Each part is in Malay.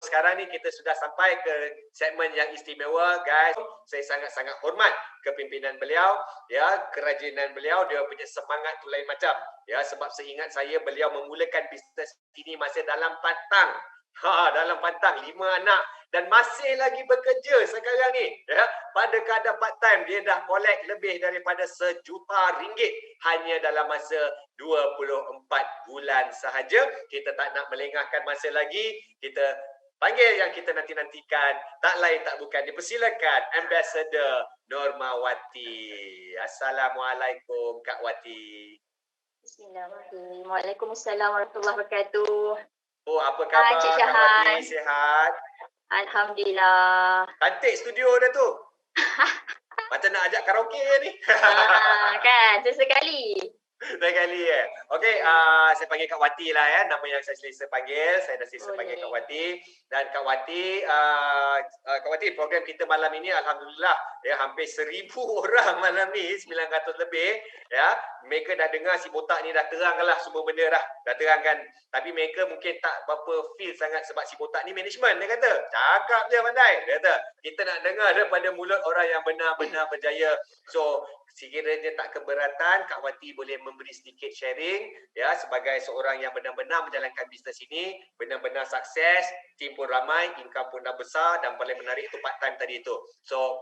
sekarang ni kita sudah sampai ke segmen yang istimewa, guys. Saya sangat-sangat hormat kepimpinan beliau, ya, kerajinan beliau, dia punya semangat tu lain macam. Ya, sebab seingat saya beliau memulakan bisnes ini masih dalam pantang. Dalam pantang 5 anak dan masih lagi bekerja sekarang ni, ya. Pada keadaan part time dia dah collect lebih daripada RM1,000,000 hanya dalam masa 24 bulan sahaja. Kita tak nak melengahkan masa lagi, kita panggil yang kita nanti-nantikan, tak lain tak bukan, dipersilakan Ambassador Normawati. Assalamualaikum Kak Wati. Bismillahirrahmanirrahim. Waalaikumsalam warahmatullahi wabarakatuh. Oh, apa khabar Kak Wati? Sihat? Alhamdulillah. Cantik studio dah tu. Macam nak ajak karaoke ni. Kan, sesekali. Lain kali Okey, saya panggil Kak Wati lah ya. Nama yang saya selesa panggil. Saya dah selesa panggil Kak Wati. Dan Kak Wati, Kak Wati, program kita malam ini Alhamdulillah ya, hampir 1,000 orang malam ni, 900 lebih ya. Mereka dah dengar si botak ni dah terang lah semua benda dah terang kan. Tapi mereka mungkin tak berapa feel sangat sebab si botak ni management, dia kata. Cakap je pandai. Dia kata, kita nak dengar daripada mulut orang yang benar-benar berjaya. So, sekiranya tak keberatan, Kak Wati boleh memberi sedikit sharing ya, sebagai seorang yang benar-benar menjalankan bisnes ini, benar-benar sukses, tim pun ramai, income pun dah besar dan paling menarik itu part time tadi itu. So,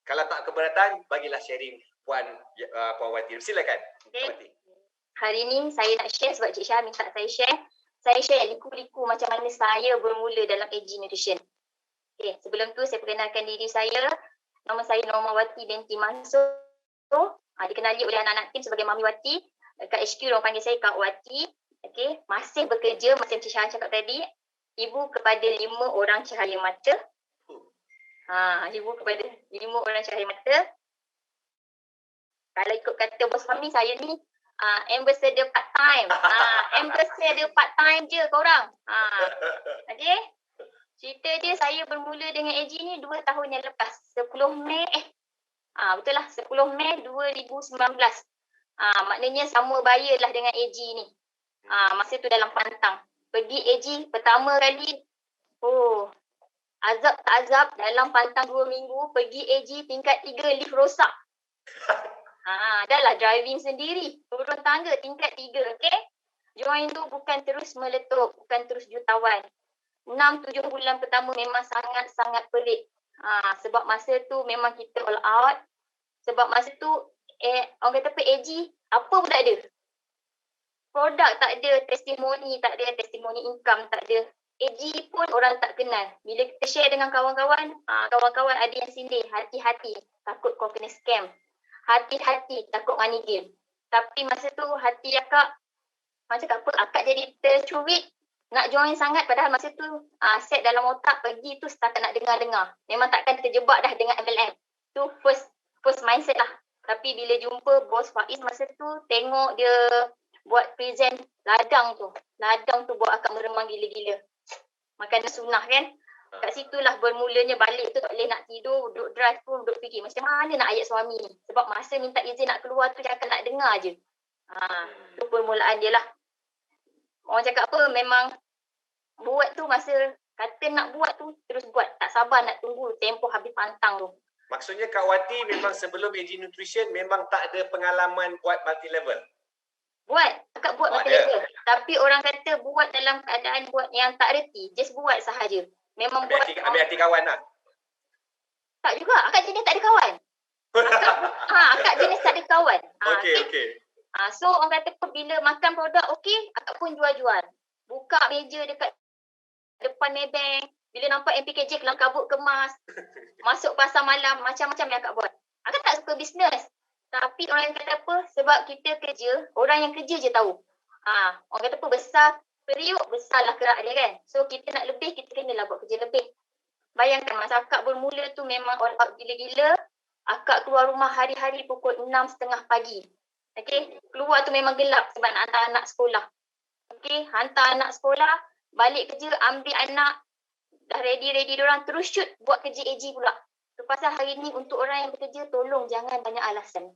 kalau tak keberatan, bagilah sharing Puan Wati. Silakan. Okay. Wati. Hari ni saya nak share sebab Cik Syah minta saya share. Saya share liku-liku macam mana saya bermula dalam AG Nutrition. Okay, sebelum tu saya perkenalkan diri saya. Nama saya Normawati binti Mansur. Dikenali oleh anak-anak tim sebagai Mami Wati. Kat HQ orang panggil saya Kak Wati. Okay. Masih bekerja macam Cik Syah cakap tadi. Ibu kepada 5 orang cahaya mata. Ibu kepada 5 orang cahaya mata. Kalau ikut kata bos kami, saya ni ambassador part time. Ambassador part time je korang. Okay. Cerita dia, saya bermula dengan AG ni 2 tahun yang lepas. 10 Mei, betul lah, 10 Mei 2019. Maknanya sama bayar lah dengan AG ni. Masa tu dalam pantang. Pergi AG pertama kali, azab tak azab, dalam pantang 2 minggu, pergi AG tingkat 3 lift rosak. Dah lah driving sendiri, turun tangga tingkat 3, okay? Join tu bukan terus meletup, bukan terus jutawan. 6-7 bulan pertama memang sangat-sangat pelik. Sebab masa tu memang kita all out. Sebab masa tu orang kata apa, AG apa pun tak ada. Produk tak ada, testimoni tak ada, testimoni income tak ada. AG pun orang tak kenal. Bila kita share dengan kawan-kawan, kawan-kawan ada yang sindir, hati-hati takut kau kena scam. Hati-hati takut money game. Tapi masa tu hati akak macam apa, akak jadi tercubit nak join sangat, padahal masa tu set dalam otak pergi tu setakat nak dengar-dengar. Memang takkan terjebak dah dengan MLM. Tu first mindset lah. Tapi bila jumpa bos Faiz masa tu, tengok dia buat present ladang tu buat akak meremang gila-gila. Makanan sunnah kan. Kat situlah bermulanya balik tu tak boleh nak tidur, duduk drive pun duduk fikir macam mana nak ayat suami ni. Sebab masa minta izin nak keluar tu cakap nak dengar je. Tu permulaan dia lah. Orang cakap apa, memang buat tu masa kata nak buat tu terus buat. Tak sabar nak tunggu tempoh habis pantang tu. Maksudnya Kak Wati memang sebelum AG Nutrition memang tak ada pengalaman buat multi level? Buat, akak buat multi level. Tapi orang kata buat dalam keadaan buat yang tak reti, just buat sahaja. Memang ambil buat. Ambil hati kawan lah? Tak juga, akak jenis tak ada kawan. Akak jenis tak ada kawan. Okay. So orang kata bila makan produk okey, akak pun jual-jual. Buka meja dekat depan Maybank, bila nampak MPKJ kelam kabut kemas, masuk pasar malam, macam-macam yang akak buat. Akak tak suka bisnes. Tapi orang yang kata apa, sebab kita kerja, orang yang kerja je tahu. Orang kata apa, besar periuk, besarlah kerak dia kan. So kita nak lebih, kita kenalah buat kerja lebih. Bayangkan masa akak bermula tu memang all out gila-gila. Akak keluar rumah hari-hari pukul 6.30 pagi. Okay, keluar tu memang gelap sebab nak hantar anak sekolah. Okay, hantar anak sekolah, balik kerja, ambil anak, dah ready diorang, terus shoot buat kerja AG pula. Tu pasal hari ni untuk orang yang bekerja, tolong jangan banyak alasan.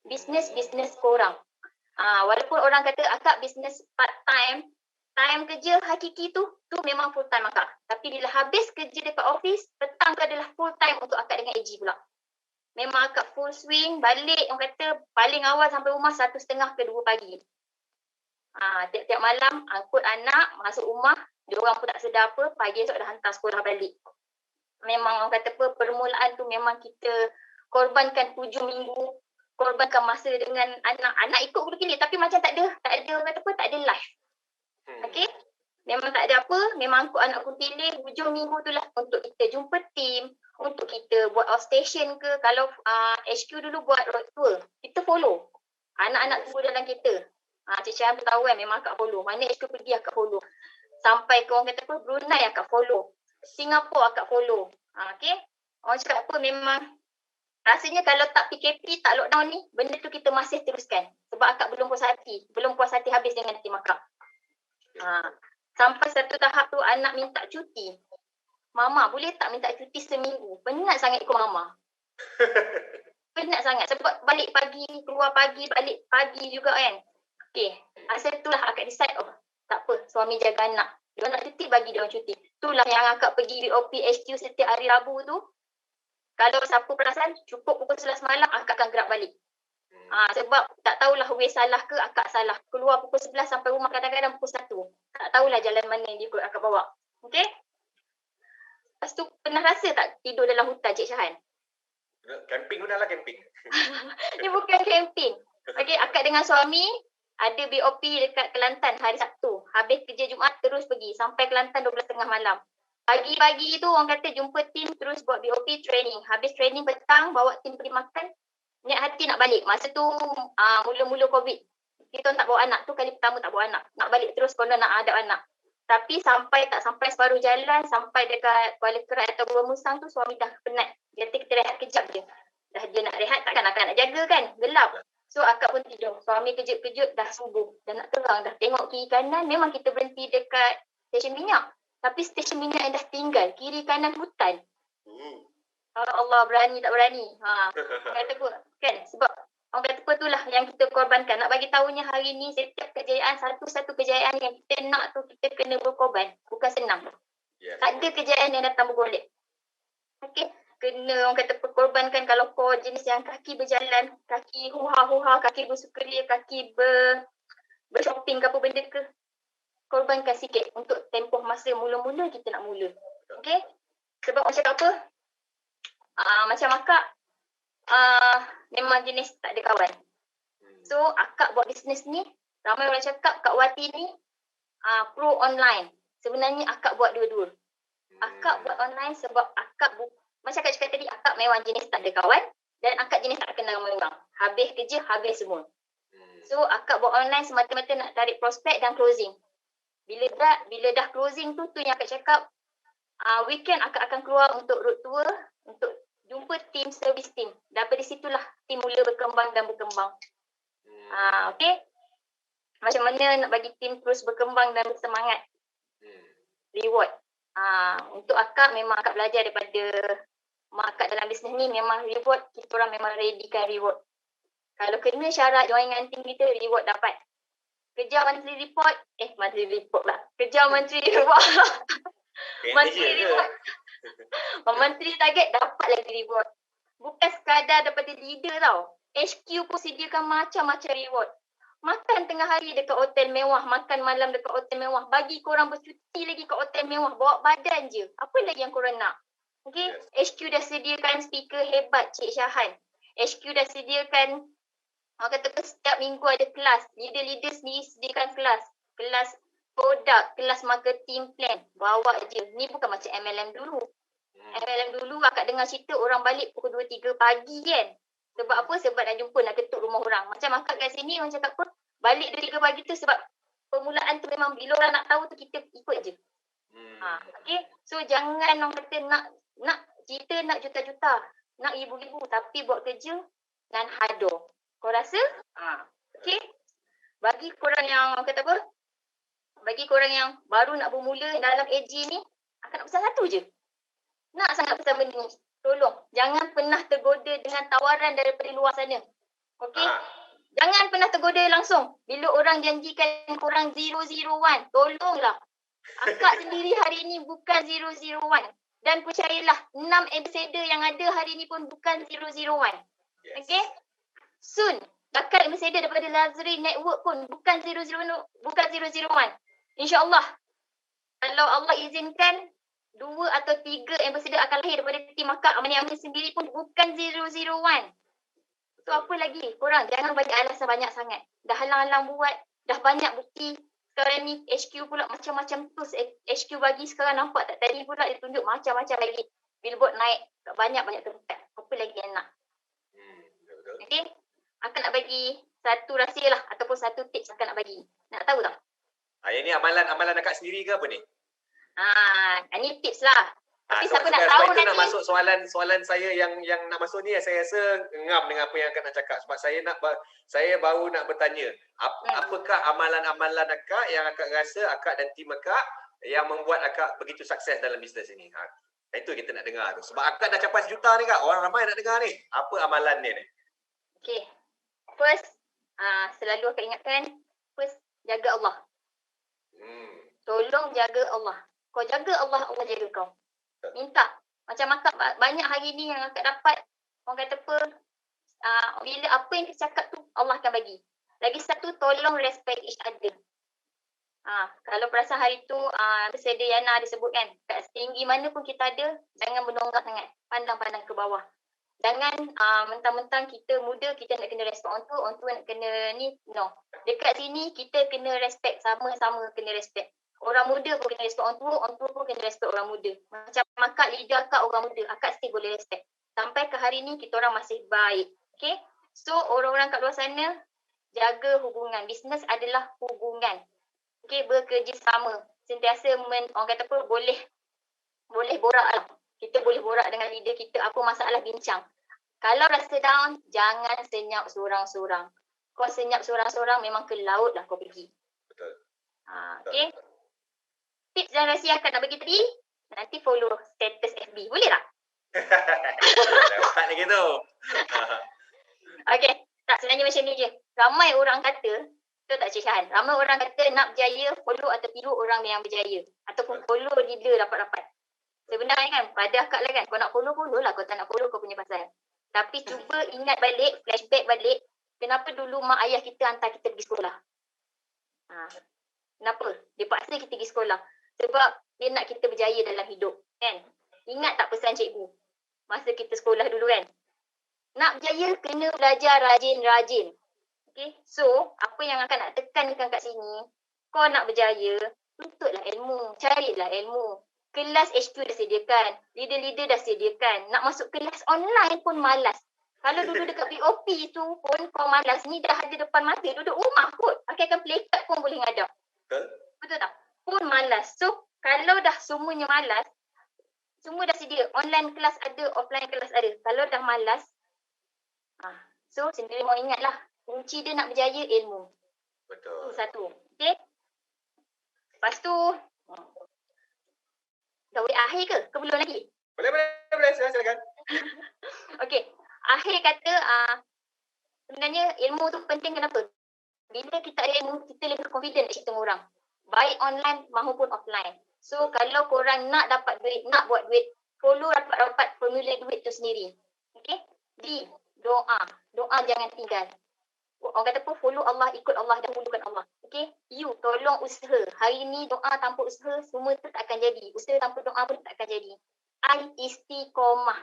Bisnes korang. Walaupun orang kata akak bisnes part time, time kerja hakiki tu memang full time akak. Tapi bila habis kerja dekat office, petang tu adalah full time untuk akak dengan AG pula. Memang akak full swing, balik orang kata paling awal sampai rumah 1:30 ke 2 pagi. Tiap-tiap malam angkut anak masuk rumah, diorang pun tak sedar apa, pagi esok dah hantar sekolah balik. Memang orang kata apa, permulaan tu memang kita korbankan 7 minggu, korbankan masa dengan anak. Anak ikut guru kilit tapi macam tak ada orang kata apa, tak ada live. Okey? Memang tak ada apa, memang angkut anak guru kilit, hujung minggu tu lah untuk kita jumpa team, untuk kita buat outstation ke. Kalau HQ dulu buat road tour, kita follow. Anak-anak tunggu dalam kereta. Cik Syahan pun tahu kan, memang akak follow. Mana HQ pergi akak follow. Sampai ke orang kata apa, Brunei akak follow. Singapura akak follow. Okay. Orang cakap apa, memang rasanya kalau tak PKP, tak lockdown ni, benda tu kita masih teruskan. Sebab akak belum puas hati habis dengan tim akak. Sampai satu tahap tu anak minta cuti. Mama, boleh tak minta cuti seminggu? Penat sangat ikut mama. Penat sangat sebab balik pagi, keluar pagi, balik pagi juga kan. Okay, masa itulah akak decide, tak apa, suami jaga anak. Dia nak cuti, bagi dia orang cuti. Itulah yang akak pergi BOP HQ setiap hari Rabu tu. Kalau siapa perasan, cukup pukul 11 malam, akak akan gerak balik. Sebab tak tahulah way salah ke akak salah. Keluar pukul 11 sampai rumah kadang-kadang pukul 1. Tak tahulah jalan mana yang dia ikut akak bawa. Okay? Lepas tu pernah rasa tak tidur dalam hutan, Cik Syahan? Camping pun dah lah camping. Ni bukan camping. Okay, akak dengan suami ada BOP dekat Kelantan hari Sabtu. Habis kerja Jumaat terus pergi sampai Kelantan 12:30 malam. Pagi-pagi tu orang kata jumpa tim terus buat BOP training. Habis training petang bawa tim pergi makan. Niat hati nak balik. Masa tu mula-mula COVID. Kita tak bawa anak tu, kali pertama tak bawa anak. Nak balik terus konon nak hadap anak. Tapi sampai separuh jalan, sampai dekat Kuala Kerat atau Gua Musang tu suami dah penat. Dia kata kita rehat kejap je. Dah dia nak rehat takkan akak nak jaga kan. Gelap. So akak pun tidur. Suami kejut-kejut dah subuh. Dah nak terang. Dah tengok kiri kanan. Memang kita berhenti dekat stesen minyak. Tapi stesen minyak yang dah tinggal. Kiri kanan hutan. Allah, berani tak berani. Orang kata apa? Kan? Sebab orang kata apa tu lah yang kita korbankan. Nak bagi tahunya hari ni setiap kejayaan, satu-satu kejayaan yang kita nak tu kita kena berkorban. Bukan senang. Yeah. Tak ada kejayaan yang datang bergolek. Okay? Kena orang kata perkorbankan kalau kau jenis yang kaki berjalan, kaki huha-huha, kaki bersukeria, kaki bershopping ke apa benda ke. Korbankan sikit untuk tempoh masa mula-mula kita nak mula. Okay? Sebab macam apa? Macam akak, memang jenis tak ada kawan. So akak buat bisnes ni, ramai orang cakap Kak Wati ni pro online. Sebenarnya akak buat dua-dua. Akak buat online sebab akak macam akak cakap tadi, akak memang jenis tak ada kawan dan akak jenis tak kenal ramai orang. Habis kerja, habis semua. So akak buat online semata-mata nak tarik prospek dan closing. Bila dah closing tu yang akak cakap, weekend akak akan keluar untuk road tour, untuk jumpa tim, service team. Daripada situlah tim mula berkembang dan berkembang. Okay? Macam mana nak bagi tim terus berkembang dan bersemangat. Reward. Untuk akak, memang akak belajar daripada mak akak dalam bisnes ni, memang reward, kita orang memang readykan reward. Kalau kena syarat join dengan tim kita, reward dapat. Kejar monthly report, kejar monthly reward. Monthly reward. Menteri target dapat lagi reward. Bukan sekadar daripada leader tau. HQ pun sediakan macam-macam reward. Makan tengah hari dekat hotel mewah, makan malam dekat hotel mewah, bagi korang bercuti lagi kat hotel mewah, bawa badan je. Apa lagi yang korang nak? Okay, HQ dah sediakan speaker hebat, Cik Syahan. HQ dah sediakan, orang kata setiap minggu ada kelas. Leader-leader sendiri sediakan kelas. Kelas produk, kelas marketing plan. Bawa je. Ni bukan macam MLM dulu. MLM dulu akak dengar cerita orang balik pukul 2-3 pagi kan. Sebab apa? Sebab nak jumpa, nak ketuk rumah orang. Macam akak kat sini orang cakap apa? Balik 2-3 pagi tu sebab permulaan tu memang bila orang nak tahu tu kita ikut je. Okay. So jangan orang kata nak cerita nak juta-juta. Nak ribu-ribu tapi buat kerja dan hado. Kau rasa? Okay. Bagi korang yang orang kata apa? Bagi korang yang baru nak bermula dalam AG ni, akak nak pesan satu je. Nak sangat pesan benda ni. Tolong, jangan pernah tergoda dengan tawaran daripada luar sana. Okey? Jangan pernah tergoda langsung. Bila orang janjikan korang 001, tolonglah. Akak sendiri hari ini bukan 001. Dan percayalah, 6 ambassador yang ada hari ini pun bukan 001. Yes. Okay? Soon, bakal ambassador daripada Lazari Network pun bukan 001. InsyaAllah, kalau Allah izinkan, 2 atau 3 ambassador akan lahir daripada tim akak. Amin sendiri pun bukan 001. So apa lagi? Korang jangan bagi alasan banyak sangat. Dah halang-halang buat, dah banyak bukti. Sekarang ni HQ pula macam-macam tu. HQ bagi sekarang nampak tak? Tadi pula dia tunjuk macam-macam lagi. Billboard naik banyak-banyak tempat. Apa lagi yang nak? Betul. Okay? Akak nak bagi satu rahsia lah ataupun satu tips akak nak bagi. Nak tahu tak? Yang ni amalan akak sendiri ke apa ni? Ni tips lah. Tapi siapa nak tahu nanti. Nak masuk soalan saya yang nak masuk ni, saya rasa ngam dengan apa yang akak nak cakap. Sebab saya baru nak bertanya, apakah amalan-amalan akak yang akak rasa akak dan tim akak yang membuat akak begitu sukses dalam bisnes ini? Itu kita nak dengar tu. Sebab akak dah capai 1 juta ni kak. Orang ramai nak dengar ni. Apa amalan dia ni? Okay. First, selalu akak ingatkan, first, jaga Allah. Tolong jaga Allah. Kau jaga Allah, Allah jaga kau. Minta. Macam akak banyak hari ni yang akak dapat, orang kata apa, bila apa yang kita cakap tu, Allah akan bagi. Lagi satu, tolong respect each other. Kalau perasan hari tu, Ambassador Yana disebut kan, kat setinggi mana pun kita ada, jangan menonggak sangat. Pandang-pandang ke bawah. Jangan mentang-mentang kita muda, kita nak kena respect orang tu nak kena ni, no. Dekat sini, kita kena respect, sama-sama kena respect. Orang muda pun kena respect orang tua pun kena respect orang muda. Macam akak, leader akak orang muda, akak still boleh respect. Sampai ke hari ni, kita orang masih baik. Okay? So, orang-orang kat luar sana, jaga hubungan. Bisnes adalah hubungan. Okay, bekerja sama. Sentiasa, orang kata apa, boleh borak lah. Kita boleh borak dengan leader kita, apa masalah bincang. Kalau rasa down, jangan senyap seorang-seorang. Kau senyap seorang-seorang, memang ke laut lah kau pergi. Betul. Okay? Tips dan rahsia akak nak bagi tadi, nanti follow status FB. Boleh tak? Dapat lagi tu. Okay. Tak, sebenarnya macam ni je. Ramai orang kata, betul tak Cik Syahan? Ramai orang kata nak berjaya, follow atau tiru orang yang berjaya. Ataupun follow leader rapat-rapat. Sebenarnya kan, pada akak lah kan, kau nak follow lah. Kau tak nak follow, kau punya pasal. Tapi cuba ingat balik, flashback balik, kenapa dulu mak ayah kita hantar kita pergi sekolah? Kenapa? Dia paksa kita pergi sekolah. Sebab dia nak kita berjaya dalam hidup. Kan? Ingat tak pesan cikgu? Masa kita sekolah dulu kan? Nak berjaya, kena belajar rajin-rajin. Okay? So, apa yang akan nak tekankan kat sini, kau nak berjaya, tuntutlah ilmu. Carilah ilmu. Kelas HQ dah sediakan. Leader-leader dah sediakan. Nak masuk kelas online pun malas. Kalau dulu dekat POP tu pun kau malas. Ni dah ada depan mata. Duduk rumah kot. Pakaikan playcard pun boleh ngadap. Betul tak? Pun malas. So, kalau dah semuanya malas, semua dah sedia. Online kelas ada, offline kelas ada. Kalau dah malas, so sendiri mau ingatlah. Kunci dia nak berjaya, ilmu. Betul. Itu satu. Okay? Lepas tu, dah boleh akhir ke? Ke belum lagi? Boleh. Silakan. Okay. Akhir kata, sebenarnya ilmu tu penting kenapa? Bila kita ada ilmu, kita lebih confident nak cerita dengan orang. Baik online maupun offline. So, kalau korang nak dapat duit, nak buat duit, follow rapat-rapat formula duit tu sendiri. Okay? Doa. Doa jangan tinggal. Orang kata pun follow Allah, ikut Allah, dahulukan Allah. Okay? You tolong usaha. Hari ni doa tanpa usaha, semua tu tak akan jadi. Usaha tanpa doa pun tak akan jadi. Istiqomah.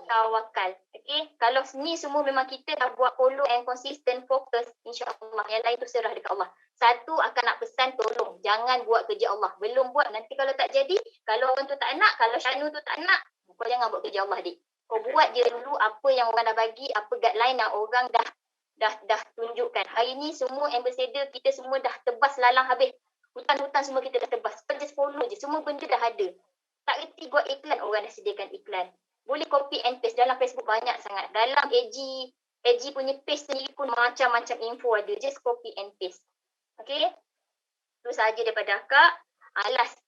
Tawakal. Okay? Kalau ni semua memang kita dah buat follow and consistent focus, insyaAllah. Yang lain tu serah dekat Allah. Satu akan nak pesan, tolong. Jangan buat kerja Allah. Belum buat, nanti kalau tak jadi, kalau orang tu tak nak, kalau Syanu tu tak nak, kau jangan buat kerja Allah, dik. Kau buat je dulu apa yang orang dah bagi, apa guideline yang orang dah tunjukkan. Hari ni semua ambassador kita semua dah tebas lalang habis. Hutan-hutan semua kita dah tebas. Just follow je. Semua benda dah ada. Tak reti buat iklan, orang dah sediakan iklan. Boleh copy and paste. Dalam Facebook banyak sangat. Dalam AG punya page sendiri pun macam-macam info ada. Just copy and paste. Okay? Itu sahaja daripada akak. Last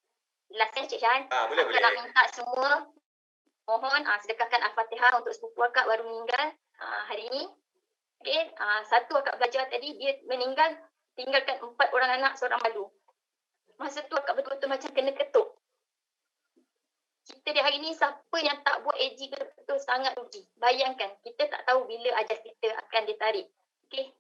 kan Cik Syahan. Boleh. Akak nak minta semua, mohon sedekahkan Al-Fatihah untuk sepupu akak baru meninggal hari ini. Okay, satu akak belajar tadi, dia meninggal, tinggalkan 4 orang anak, seorang malu. Masa tu akak betul-betul macam kena ketuk. Kita di hari ni, siapa yang tak buat AG betul-betul sangat rugi. Bayangkan, kita tak tahu bila ajal kita akan ditarik. Okay,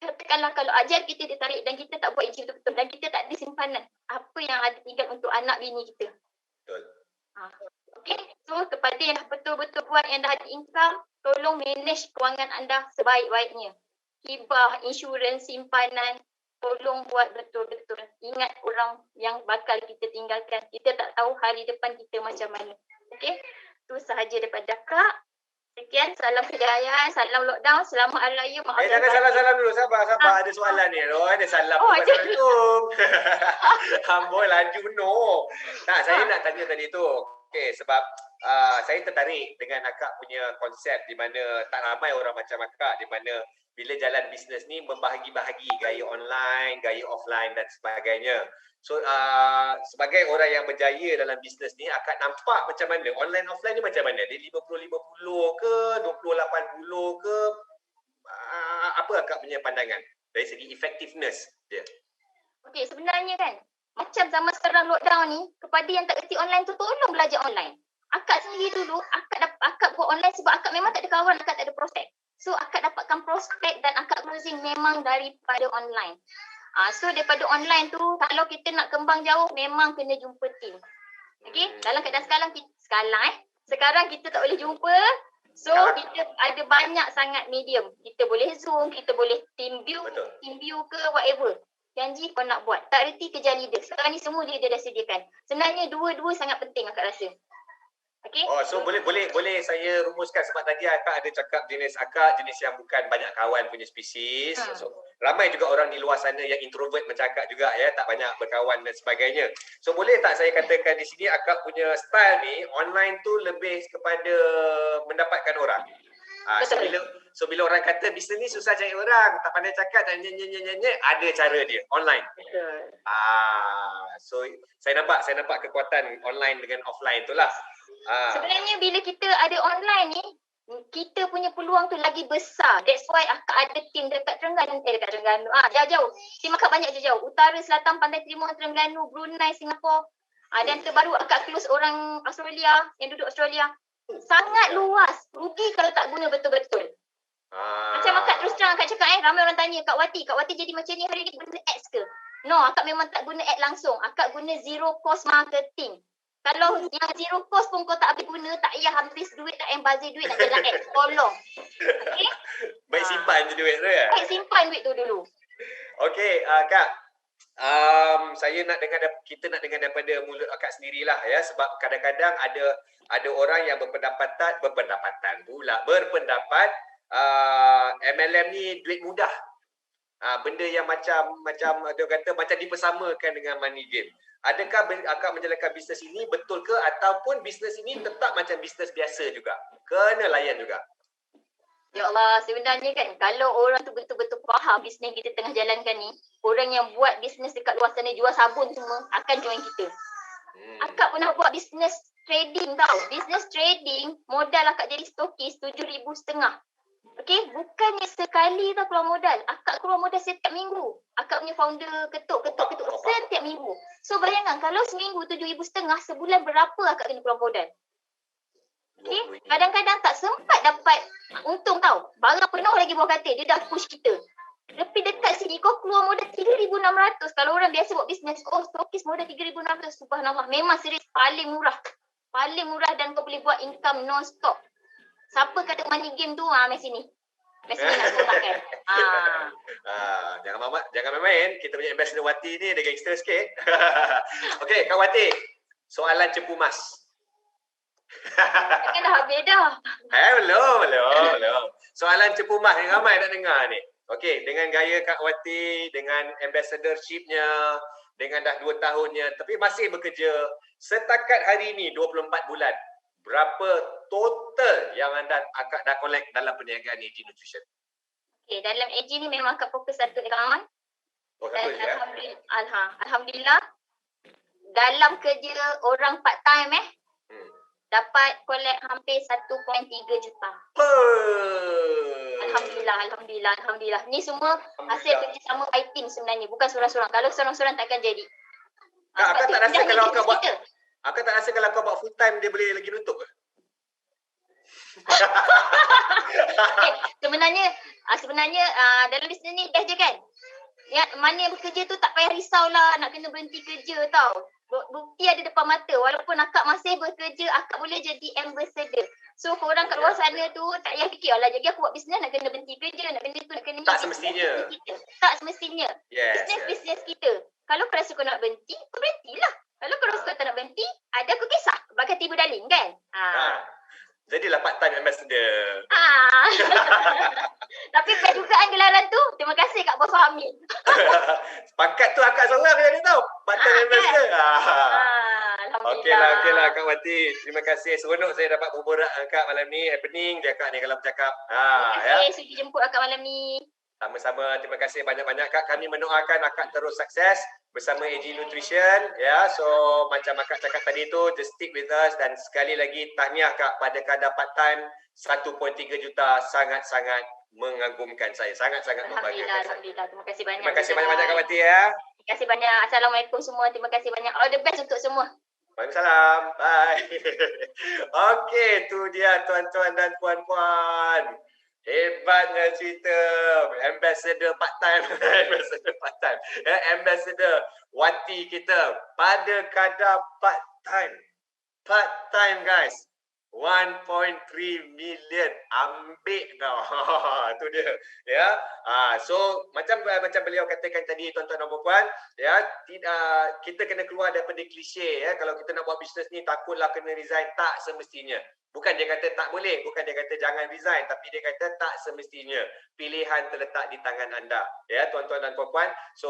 katakanlah kalau ajal kita ditarik dan kita tak buat AG betul-betul dan kita tak ada simpanan, apa yang ada tinggal untuk anak bini kita? Betul. Okay, so kepada yang dah betul-betul buat, yang dah ada income, tolong manage kewangan anda sebaik-baiknya. Hibah, insurans, simpanan, tolong buat betul-betul. Ingat orang yang bakal kita tinggalkan. Kita tak tahu hari depan kita macam mana. Okay, itu sahaja daripada Kak. Sekian, salam kejayaan, salam lockdown, selamat hari raya. Maaf Jangan salam-salam dulu. Sabar. Ada soalan ni. Ada salam. Assalamualaikum. Amboi, laju no. Nah, saya nak tanya tadi tu. Okey, sebab saya tertarik dengan akak punya konsep di mana tak ramai orang macam akak, di mana bila jalan bisnes ni membahagi-bahagi gaya online, gaya offline dan sebagainya. So sebagai orang yang berjaya dalam bisnes ni, akak nampak macam mana online offline ni, macam mana? Dia 50-50 ke, 20-80 ke? Apa akak punya pandangan dari segi effectiveness dia? Okey, sebenarnya kan, macam zaman sekarang lockdown ni, kepada yang tak kerti online tu, tolong belajar online. Akak sendiri dulu, akak buat online sebab akak memang tak ada kawan, akak tak ada prospek. So, akak dapatkan prospek dan akak closing memang daripada online. So, daripada online tu, kalau kita nak kembang jauh, memang kena jumpa team. Okey, dalam keadaan sekarang kita tak boleh jumpa. So, kita ada banyak sangat medium. Kita boleh Zoom, kita boleh team view ke whatever. Janji kau nak buat. Tak reti kerja leader. Sekarang ni semua dia dah sediakan. Sebenarnya dua-dua sangat penting akak rasa. Okay? So boleh saya rumuskan, sebab tadi akak ada cakap jenis yang bukan banyak kawan punya spesies. So ramai juga orang di luar sana yang introvert macam akak juga ya, tak banyak berkawan dan sebagainya. So boleh tak saya katakan di sini akak punya style ni online tu lebih kepada mendapatkan orang. Bila orang kata bisnes ni susah cari orang, tak pandai cakap, tak ada cara dia online. Betul. So saya nampak kekuatan online dengan offline tu lah. Sebenarnya bila kita ada online ni, kita punya peluang tu lagi besar. That's why akak ada tim dekat Terengganu. Jauh-jauh. Tim akak banyak jauh-jauh. Utara, selatan, Pantai Timur, Terengganu, Brunei, Singapura. Dan terbaru akak close orang Australia, yang duduk Australia. Sangat luas. Rugi kalau tak guna betul-betul. Macam akak terus terang akak cakap ramai orang tanya, Kak Wati jadi macam ni hari ni guna ads ke? No, akak memang tak guna ad langsung. Akak guna zero cost marketing. Kalau yang zero cost pun kau tak habis guna, tak payah habis duit, tak payah bazir duit nak jalan ad. Tolong. Okey? Baik simpan je duit tu ya? Baik simpan duit tu dulu. Okey, Kak. Kita nak dengar daripada mulut akak sendirilah ya, sebab kadang-kadang ada orang yang berpendapat MLM ni duit mudah. Benda yang macam dia kata macam dipersamakan dengan money game. Adakah akak menjalankan bisnes ini betul ke, ataupun bisnes ini tetap macam bisnes biasa juga? Kena layan juga. Ya Allah, sebenarnya kan kalau orang tu betul-betul faham bisnes kita tengah jalankan ni, orang yang buat bisnes dekat luar sana jual sabun semua akan join kita. Akak pernah buat bisnes trading tau. Bisnes trading, modal akak jadi stokis 7,500. Okey, bukannya sekali tau keluar modal. Akak keluar modal setiap minggu. Akak punya founder ketuk setiap minggu. So bayangkan kalau seminggu 7,500, sebulan berapa akak kena keluar modal? Okay? Kadang-kadang tak sempat dapat untung tau. Barang penuh lagi bawah katil. Dia dah push kita. Lebih dekat sini kau keluar modal 3,600. Kalau orang biasa buat bisnes, stokis modal 3,600. Subhanallah. Memang series paling murah. Paling murah dan kau boleh buat income non-stop. Siapa kata money game tu? Mari sini. Mari sini nak tolakkan. Jangan main-main. Kita punya Ambassador Wati ni dia gangster sikit. Okey, Kak Wati. Soalan cepu mas. Kan dah habis dah. Belum. Soalan cepu mas yang ramai nak dengar ni. Okey, dengan gaya Kak Wati, dengan ambassadorship-nya, dengan dah 2 tahunnya, tapi masih bekerja. Setakat hari ni 24 bulan. Berapa total yang akak dah collect dalam perniagaan AG Nutrition? Okay, dalam AG ni memang akak fokus satu akaun. Satu je. Alhamdulillah. Dalam kerja orang part time dapat collect hampir 1.3 juta. Alhamdulillah. Ni semua hasil kerjasama by team sebenarnya, bukan seorang-seorang. Kalau seorang-seorang takkan jadi. Kak, akak tak rasa kalau kau buat, kita. akak tak rasa kalau kau buat full time dia boleh lagi nutup ke? Sebenarnya dalam bisnes ni best je kan. Ya, mana yang bekerja tu tak payah risau lah nak kena berhenti kerja tau. Bukti ada depan mata. Walaupun akak masih bekerja, akak boleh jadi ambassador. So korang kat luar sana tu tak payah fikir lah, jadi aku buat bisnes nak kena berhenti kerja, nak kena tu, nak kena ni. Tak semestinya. Tak semestinya. Yes. Bisnes kita. Kalau kau rasa kau nak berhenti, kau berhentilah. Kalau kau rasa kau tak nak berhenti, ada aku kisah. Bakal tiba dalin kan? Jadilah part time ambassador. Tapi best juga kan gelaran tu. Terima kasih kat Bos Fahmi. Pangkat tu akak seorang yang tahu. Part time ambassador. Alhamdulillah. Okeylah Kak Wati. Terima kasih. Seronok saya dapat berborak dengan Kak malam ni. Happening dia Kak ni kalau bercakap. Terima kasih sudi jemput akak malam ni. Sama-sama, terima kasih banyak-banyak Kak. Kami mendoakan akak terus sukses bersama AG Nutrition. Ya, so macam akak cakap tadi tu, just stick with us. Dan sekali lagi tahniah Kak pada kadar part time 1.3 juta. Sangat-sangat mengagumkan saya. Sangat-sangat membanggakan saya. Alhamdulillah. Terima kasih banyak. Terima kasih banyak-banyak Kak Wati ya. Terima kasih banyak. Assalamualaikum semua. Terima kasih banyak. All the best untuk semua. Waalaikumsalam. Bye. Okey, tu dia tuan-tuan dan puan-puan. Hebatnya cerita ambassador part time. Ambassador Wati kita pada kadar part time guys, 1.3 million. Ambil kau. Tu dia ya. So macam beliau katakan tadi tuan-tuan dan puan-puan ya, kita kena keluar daripada klise ya. Kalau kita nak buat bisnes ni takutlah kena resign, tak semestinya. Bukan dia kata tak boleh, bukan dia kata jangan resign, tapi dia kata tak semestinya. Pilihan terletak di tangan anda. Ya, tuan-tuan dan puan-puan. So,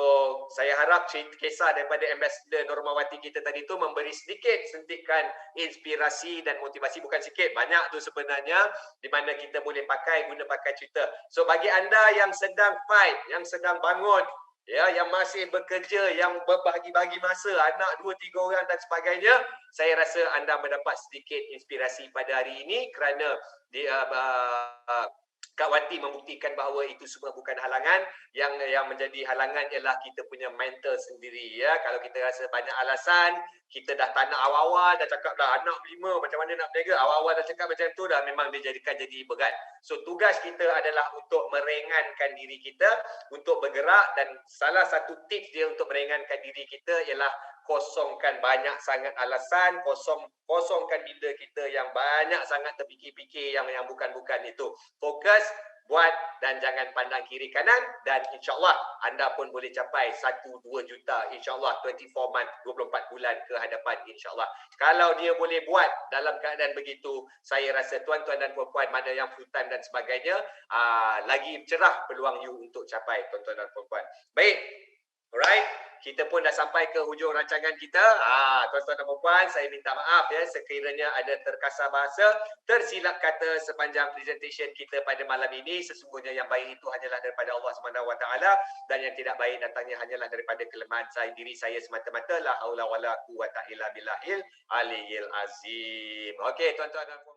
saya harap kisah daripada Ambassador Normawati kita tadi tu memberi sedikit sentikan inspirasi dan motivasi. Bukan sikit, banyak tu sebenarnya di mana kita boleh guna pakai cerita. So, bagi anda yang sedang fight, yang sedang bangun, ya, yang masih bekerja, yang berbahagi-bahagi masa, anak 2-3 orang dan sebagainya, saya rasa anda mendapat sedikit inspirasi pada hari ini kerana Kak Wati membuktikan bahawa itu semua bukan halangan. Yang menjadi halangan ialah kita punya mental sendiri ya. Kalau kita rasa banyak alasan, kita dah tak nak awal-awal dah cakap dah anak 5 macam mana nak berniaga, awal-awal dah cakap macam tu dah memang dia jadi berat. So tugas kita adalah untuk meringankan diri kita untuk bergerak, dan salah satu tips dia untuk meringankan diri kita ialah kosongkan banyak sangat alasan, kosongkan minda kita yang banyak sangat terfikir-fikir yang bukan-bukan itu. Fokus, buat dan jangan pandang kiri kanan, dan insyaAllah anda pun boleh capai 1-2 juta insyaAllah 24 month, 24 bulan ke hadapan insyaAllah. Kalau dia boleh buat dalam keadaan begitu, saya rasa tuan-tuan dan puan-puan mana yang full time dan sebagainya, lagi cerah peluang you untuk capai tuan-tuan dan puan-puan. Baik. Alright, kita pun dah sampai ke hujung rancangan kita. Tuan-tuan dan puan-puan, saya minta maaf ya sekiranya ada terkasar bahasa, tersilap kata sepanjang presentation kita pada malam ini. Sesungguhnya yang baik itu hanyalah daripada Allah Subhanahu Wa Taala, dan yang tidak baik datangnya hanyalah daripada kelemahan diri saya semata-mata. La haula wala quwwata illa billahil aliyil azim. Okey, tuan-tuan dan puan-puan.